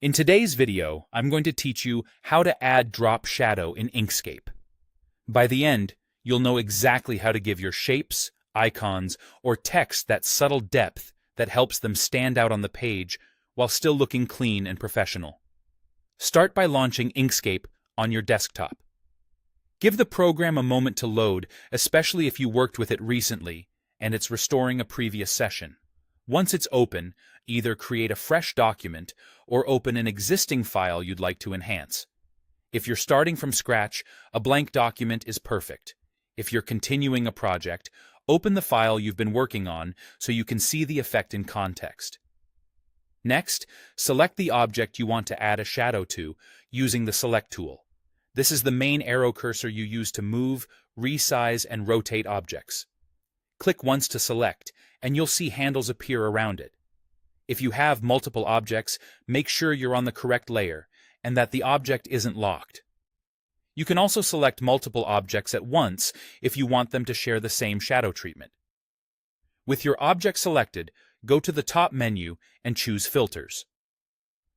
In today's video, I'm going to teach you how to add drop shadow in Inkscape. By the end, you'll know exactly how to give your shapes, icons, or text that subtle depth that helps them stand out on the page while still looking clean and professional. Start by launching Inkscape on your desktop. Give the program a moment to load, especially if you worked with it recently and it's restoring a previous session. Once it's open, either create a fresh document or open an existing file you'd like to enhance. If you're starting from scratch, a blank document is perfect. If you're continuing a project, open the file you've been working on so you can see the effect in context. Next, select the object you want to add a shadow to using the Select tool. This is the main arrow cursor you use to move, resize, and rotate objects. Click once to select, and you'll see handles appear around it. If you have multiple objects, make sure you're on the correct layer and that the object isn't locked. You can also select multiple objects at once if you want them to share the same shadow treatment. With your object selected, go to the top menu and choose Filters.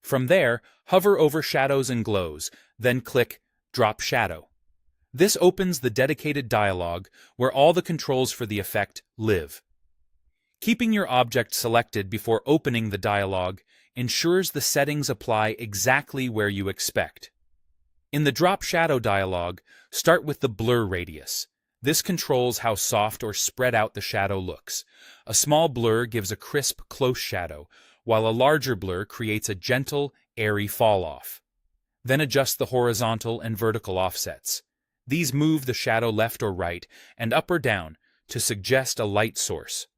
From there, hover over Shadows and Glows, then click Drop Shadow. This opens the dedicated dialog where all the controls for the effect live. Keeping your object selected before opening the dialog ensures the settings apply exactly where you expect. In the Drop Shadow dialog, start with the blur radius. This controls how soft or spread out the shadow looks. A small blur gives a crisp, close shadow, while a larger blur creates a gentle, airy fall-off. Then adjust the horizontal and vertical offsets. These move the shadow left or right and up or down to suggest a light source.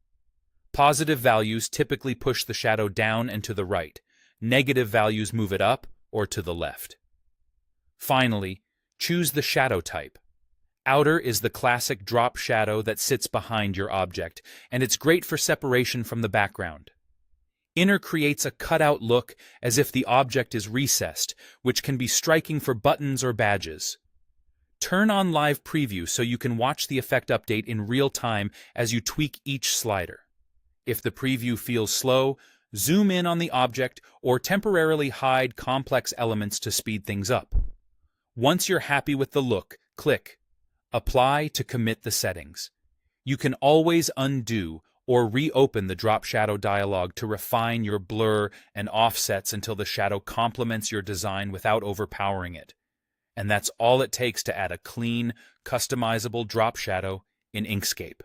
Positive values typically push the shadow down and to the right. Negative values move it up or to the left. Finally, choose the shadow type. Outer is the classic drop shadow that sits behind your object, and it's great for separation from the background. Inner creates a cutout look as if the object is recessed, which can be striking for buttons or badges. Turn on live preview so you can watch the effect update in real time as you tweak each slider. If the preview feels slow, zoom in on the object or temporarily hide complex elements to speed things up. Once you're happy with the look, click Apply to commit the settings. You can always undo or reopen the drop shadow dialog to refine your blur and offsets until the shadow complements your design without overpowering it. And that's all it takes to add a clean, customizable drop shadow in Inkscape.